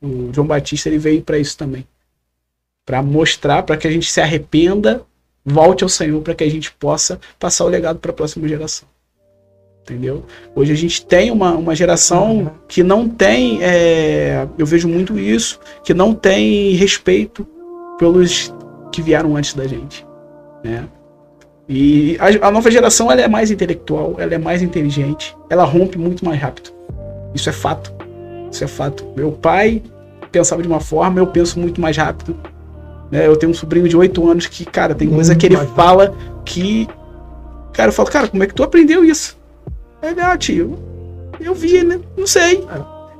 O João Batista ele veio para isso também. Para mostrar, para que a gente se arrependa, volte ao Senhor, para que a gente possa passar o legado para a próxima geração. Entendeu? Hoje a gente tem uma geração que não tem, eu vejo muito isso, que não tem respeito pelos que vieram antes da gente, né? E a nova geração ela é mais intelectual, ela é mais inteligente, ela rompe muito mais rápido. Isso é fato. Isso é fato. Meu pai pensava de uma forma, eu penso muito mais rápido. Né? Eu tenho um sobrinho de 8 anos que, cara, tem coisa que ele fala que... Cara, eu falo, cara, como é que tu aprendeu isso? Ele, tio, eu vi, né? Não sei.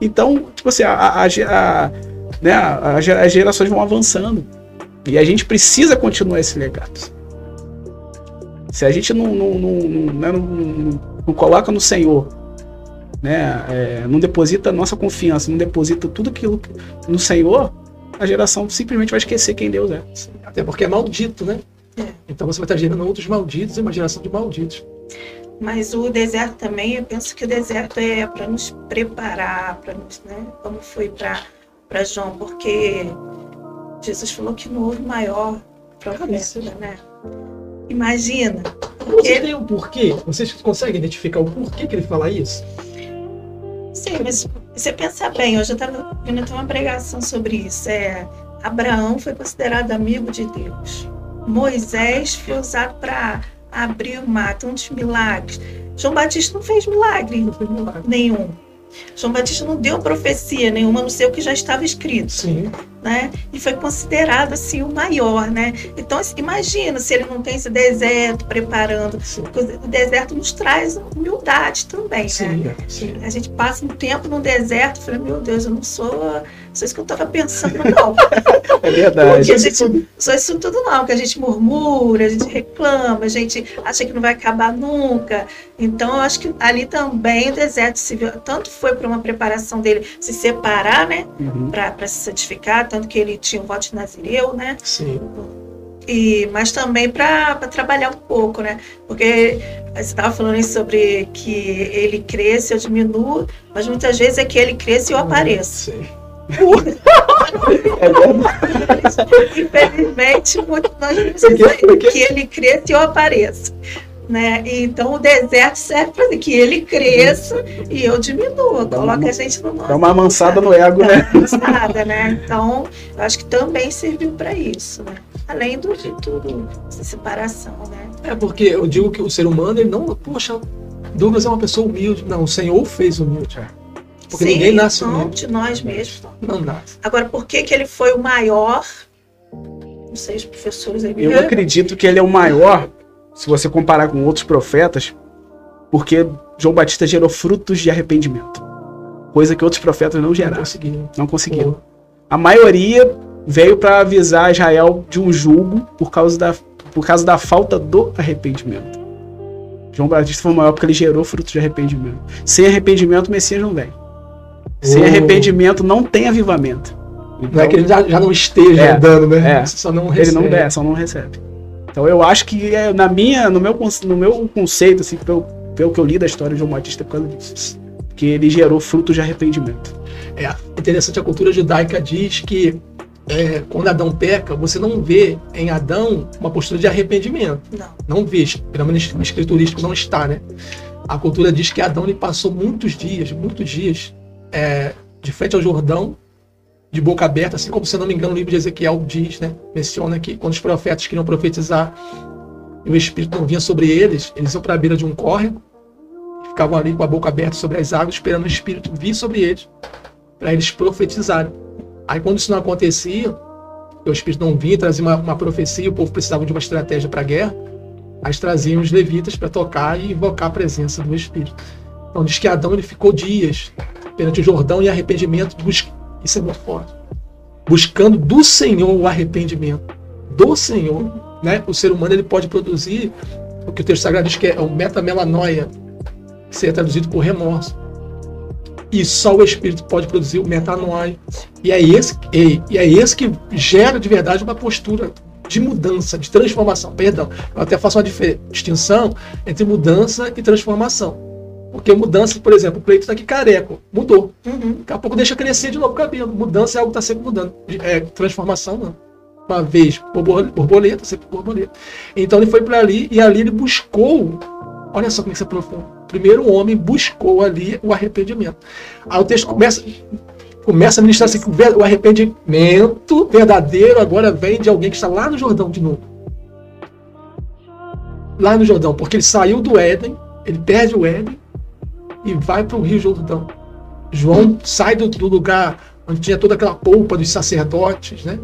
Então, tipo assim, as gerações vão avançando. E a gente precisa continuar esse legado. Se a gente não coloca no Senhor, né, não deposita a nossa confiança, não deposita tudo aquilo no Senhor, a geração simplesmente vai esquecer quem Deus é. Até porque é maldito, né? Então você vai estar gerando outros malditos e uma geração de malditos. Mas o deserto também, eu penso que o deserto é para nos preparar, para nos, né, como foi para João, porque Jesus falou que não houve maior profeta, né? Imagina. Você tem um porquê? Vocês conseguem identificar o porquê que ele fala isso? Sim, mas você pensa bem, hoje eu estava vendo uma pregação sobre isso. Abraão foi considerado amigo de Deus. Moisés foi usado para abrir o mar, tantos milagres. João Batista não fez milagre nenhum. João Batista não deu profecia nenhuma, a não ser o que já estava escrito. Sim. Né? E foi considerado assim o maior, né? Então assim, imagina se ele não tem esse deserto preparando. O deserto nos traz humildade também, sim, né? Sim. A gente passa um tempo no deserto e fala, meu Deus, eu não sou isso que eu estava pensando, não. É verdade. Porque a gente não sou isso tudo não, que a gente murmura, a gente reclama, a gente acha que não vai acabar nunca. Então eu acho que ali também o deserto se viu, tanto foi para uma preparação dele se separar, né? Para se santificar, tanto que ele tinha um voto de Nazireu, né? Sim. Mas também para trabalhar um pouco, né? Porque você estava falando aí sobre que ele cresce, eu diminuo, mas muitas vezes é que ele cresce e eu apareço. Sim. Infelizmente, muito nós precisamos que ele cresça e eu apareça. Né? Então o deserto serve para que ele cresça e eu diminua, coloca a gente no nosso. É uma amansada no ego, né? Amansada, né? Então, eu acho que também serviu para isso, né? Além de tudo, essa separação, né? Porque eu digo que o ser humano, ele não, poxa, Douglas é uma pessoa humilde. Não, o Senhor fez humilde. Porque sim, ninguém nasce humilde. De nós mesmos. Não nasce. Agora, por que ele foi o maior? Não sei, os professores aí. Eu acredito que ele é o maior, se você comparar com outros profetas, porque João Batista gerou frutos de arrependimento. Coisa que outros profetas não geraram. Não conseguiram. A maioria veio para avisar Israel de um jugo por causa da falta do arrependimento. João Batista foi o maior porque ele gerou frutos de arrependimento. Sem arrependimento, o Messias não vem. Sem arrependimento, não tem avivamento. Então, não é que ele já não esteja andando, né? Só não recebe. Ele não der, só não recebe. Então eu acho que no meu conceito, assim, pelo que eu li da história de João Batista, é por causa disso. Que ele gerou frutos de arrependimento. É interessante, a cultura judaica diz que quando Adão peca, você não vê em Adão uma postura de arrependimento. Não vê, pelo menos no escriturístico não está, né? A cultura diz que Adão ele passou muitos dias, de frente ao Jordão, de boca aberta, assim como, se eu não me engano, o livro de Ezequiel diz, né? Menciona que quando os profetas queriam profetizar e o Espírito não vinha sobre eles, eles iam para a beira de um córrego, ficavam ali com a boca aberta sobre as águas, esperando o Espírito vir sobre eles, para eles profetizarem. Aí quando isso não acontecia, o Espírito não vinha, trazia uma profecia, o povo precisava de uma estratégia para a guerra, aí traziam os levitas para tocar e invocar a presença do Espírito. Então diz que Adão ele ficou dias perante o Jordão em arrependimento, isso é muito forte, buscando do Senhor o arrependimento, do Senhor, né? O ser humano ele pode produzir o que o texto sagrado diz que é o metamelanoia, que seria traduzido por remorso. E só o Espírito pode produzir o metanoia. E é esse que gera de verdade uma postura de mudança, de transformação. Perdão, eu até faço uma distinção entre mudança e transformação. Porque mudança, por exemplo, o Cleiton tá aqui careco, mudou. Daqui a pouco deixa crescer de novo o cabelo. Mudança é algo que está sempre mudando. Transformação não. Uma vez borboleta, sempre borboleta. Então ele foi para ali e ali ele buscou. Olha só como é que você profundo. Primeiro o homem buscou ali o arrependimento. Aí o texto começa a ministrar assim que o arrependimento verdadeiro agora vem de alguém que está lá no Jordão de novo. Lá no Jordão, porque ele saiu do Éden, ele perde o Éden e vai para o Rio Jordão. João sai do lugar onde tinha toda aquela polpa dos sacerdotes, né?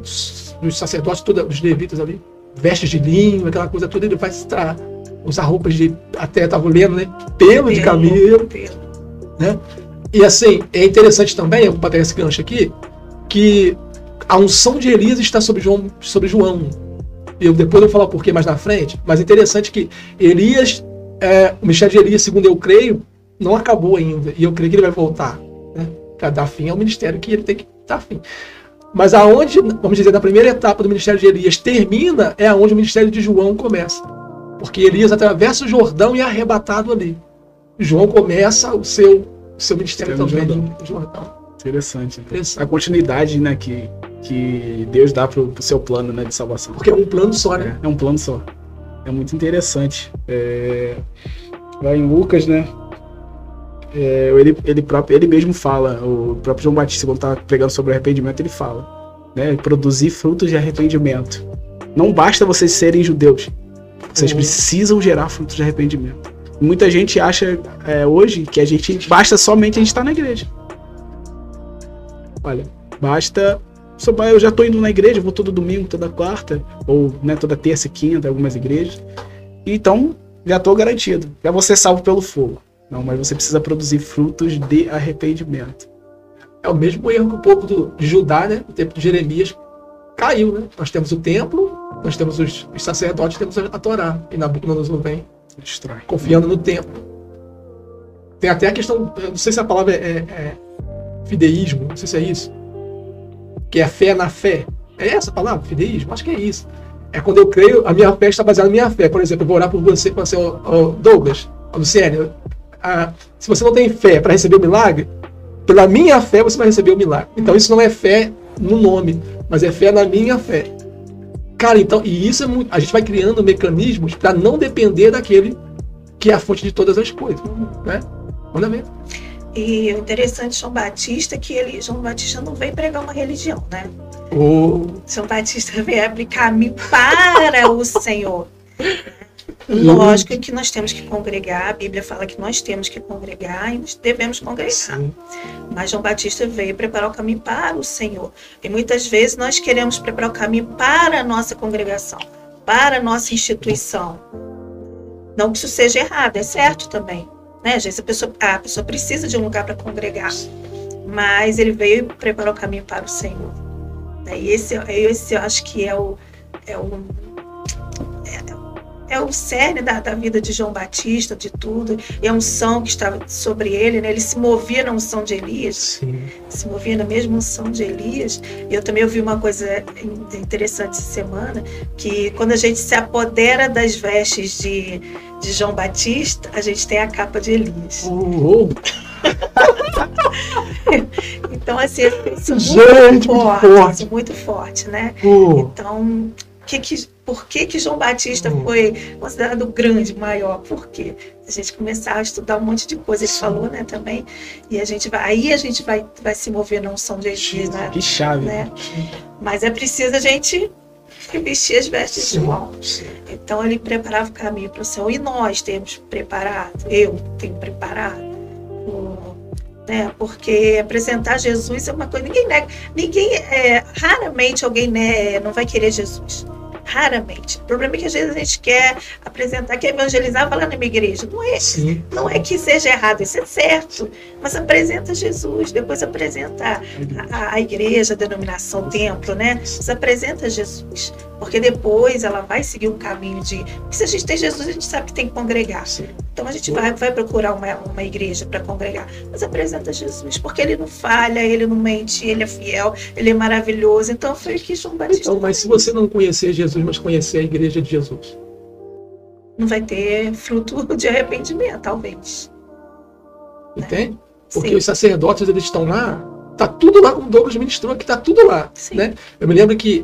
Dos sacerdotes, dos levitas ali, vestes de linho, aquela coisa toda, ele vai usar roupas de, até estava lendo, né? Pelo de camelo, né? E assim, é interessante também, eu vou pegar esse gancho aqui, que a unção de Elias está sobre João. Depois eu vou falar o porquê mais na frente, mas é interessante que Elias, o ministério de Elias, segundo eu creio, não acabou ainda, e eu creio que ele vai voltar, né? Para dar fim ao ministério que ele tem que dar fim. Mas aonde, vamos dizer, na primeira etapa do ministério de Elias termina, é aonde o ministério de João começa. Porque Elias atravessa o Jordão e é arrebatado ali. João começa o seu ministério também no Jordão. Interessante. A continuidade, né, que Deus dá pro seu plano, né, de salvação. Porque é um plano só, né? É um plano só. É muito interessante. Vai em Lucas, né? Ele mesmo fala, o próprio João Batista, quando está pregando sobre o arrependimento, ele fala, né? Produzir frutos de arrependimento. Não basta vocês serem judeus. Vocês precisam gerar frutos de arrependimento. Muita gente acha hoje que basta somente a gente estar na igreja. Olha, basta... Eu já estou indo na igreja, vou todo domingo, toda quarta, ou, né, toda terça e quinta, algumas igrejas. Então, já estou garantido. Já vou ser salvo pelo fogo. Não, mas você precisa produzir frutos de arrependimento. É o mesmo erro que o povo de Judá, né? No tempo de Jeremias, caiu, né? Nós temos o templo, nós temos os sacerdotes, temos a Torá. E Nabucodonosor vem destrói, confiando no templo. Tem até a questão, eu não sei se a palavra é fideísmo, não sei se é isso. Que é a fé na fé. É essa a palavra? Fideísmo? Acho que é isso. É quando eu creio, a minha fé está baseada na minha fé. Por exemplo, eu vou orar por você, Douglas, Luciane, se você não tem fé para receber o milagre, pela minha fé você vai receber o milagre. Então isso não é fé no nome, mas é fé na minha fé. Cara, então, e isso é muito. A gente vai criando mecanismos para não depender daquele que é a fonte de todas as coisas, né? Manda ver. E o interessante de João Batista é que João Batista não veio pregar uma religião, né? João Batista veio abrir caminho para o Senhor. Lógico que nós temos que congregar, a Bíblia fala que nós temos que congregar e nós devemos congregar. Sim. Mas João Batista veio preparar o caminho para o Senhor. E muitas vezes nós queremos preparar o caminho para a nossa congregação, para a nossa instituição. Não que isso seja errado, é certo também. Né? Às vezes a pessoa precisa de um lugar para congregar, mas ele veio preparar o caminho para o Senhor. E esse eu acho que é o cerne da vida de João Batista, de tudo. E a unção que estava sobre ele, né? Ele se movia na unção de Elias. Sim. Se movia na mesma unção de Elias. E eu também ouvi uma coisa interessante essa semana, que quando a gente se apodera das vestes de João Batista, a gente tem a capa de Elias. Então, assim, isso é muito forte, né? Então, por que João Batista foi considerado grande, maior? Por quê? A gente começar a estudar um monte de coisa, ele falou, né, também, e a gente vai se mover na unção de Elias, né? Que chave, né? Mas é preciso a gente vestir as vestes de João. Então ele preparava o caminho para o Senhor, e nós temos preparado, eu tenho preparado, né? Porque apresentar Jesus é uma coisa, ninguém nega, raramente alguém não vai querer Jesus. Raramente. O problema é que às vezes a gente quer apresentar, quer evangelizar, falar na minha igreja. Não é que seja errado, isso é certo. Mas apresenta Jesus, depois apresenta a igreja, a denominação, o templo, né? Mas apresenta Jesus. Porque depois ela vai seguir um caminho porque se a gente tem Jesus, a gente sabe que tem que congregar. Sim. Então a gente vai procurar uma igreja para congregar. Mas apresenta Jesus, porque ele não falha, ele não mente, ele é fiel, ele é maravilhoso. Então foi o que João Batista. Então, mas se você não conhecer Jesus, mas conhecer a igreja de Jesus, não vai ter fruto de arrependimento, talvez. Entende? Porque Sim. os sacerdotes, eles estão lá, tá tudo lá, como o Douglas ministrou aqui, tá tudo lá, Sim. né? Eu me lembro que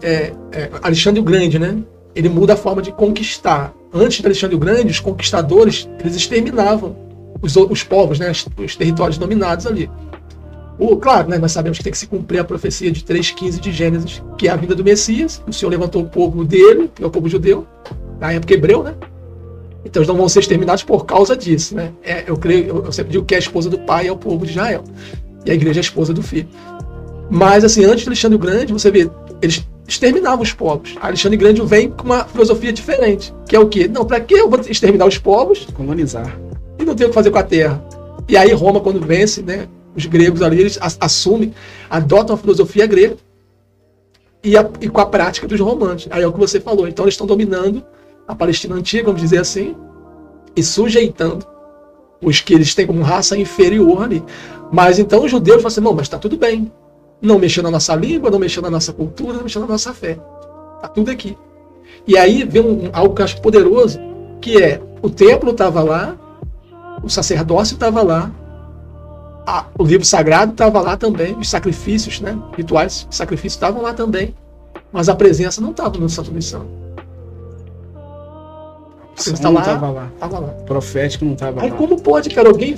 Alexandre o Grande, né? Ele muda a forma de conquistar. Antes de Alexandre o Grande, os conquistadores, eles exterminavam os povos, né? Os territórios dominados ali. Claro, né? Nós sabemos que tem que se cumprir a profecia de 3:15 de Gênesis, que é a vinda do Messias. O Senhor levantou o povo dele, que é o povo judeu, na época hebreu, né? Então eles não vão ser exterminados por causa disso, né? Eu sempre digo que a esposa do pai é o povo de Israel. E a igreja é a esposa do filho. Mas, assim, antes de Alexandre o Grande, você vê, eles exterminavam os povos. Alexandre o Grande vem com uma filosofia diferente, que é o quê? Não, para que eu vou exterminar os povos? Colonizar. E não tenho o que fazer com a terra. E aí Roma, quando vence, né? Os gregos ali, eles assumem, adotam a filosofia grega e com a prática dos romanos. Aí é o que você falou. Então eles estão dominando a Palestina antiga, vamos dizer assim, e sujeitando os que eles têm como raça inferior ali. Mas então os judeus falam assim, não, mas está tudo bem. Não mexeu na nossa língua, não mexeu na nossa cultura, não mexeu na nossa fé. Está tudo aqui. E aí vem algo que eu acho poderoso, que é, o templo estava lá, o sacerdócio estava lá, o livro sagrado estava lá também, os sacrifícios, né, rituais de sacrifício estavam lá também, mas a presença não estava no Santo dos Santos. Você não estava lá. Tava lá. Profético não estava lá. Aí como pode, cara, alguém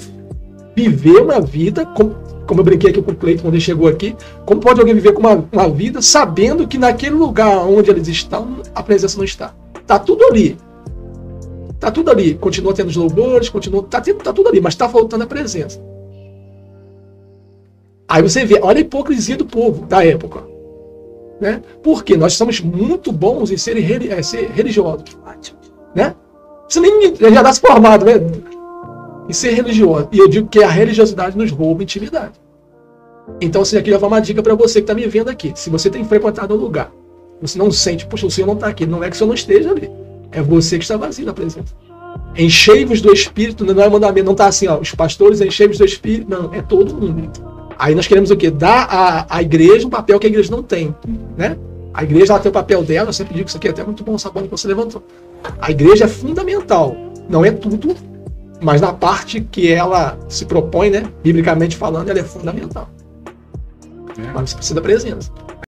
viver uma vida, como eu brinquei aqui com o Cleiton quando ele chegou aqui, como pode alguém viver com uma vida sabendo que naquele lugar onde eles estão, a presença não está? Tá tudo ali. Tá tudo ali. Continua tendo os louvores, tá tudo ali, mas está faltando a presença. Aí você vê, olha a hipocrisia do povo da época. Né? Porque nós somos muito bons em ser religiosos. Ótimo. Né? Você nem já está se formado, né? Em ser religioso. E eu digo que a religiosidade nos rouba intimidade. Então, assim, aqui já vai uma dica para você que está me vendo aqui. Se você tem frequentado um lugar, você não sente, poxa, o Senhor não está aqui. Não é que o Senhor não esteja ali. É você que está vazio na presença. Enchei-vos do Espírito, não é mandamento, não está assim, ó, os pastores enchei-vos do Espírito. Não, é todo mundo. Aí nós queremos o quê? Dar à igreja um papel que a igreja não tem. Né? A igreja ela tem o papel dela, eu sempre digo que isso aqui é até muito bom, sabão que você levantou. A igreja é fundamental. Não é tudo, mas na parte que ela se propõe, né, biblicamente falando, ela é fundamental. Mas você precisa da presença.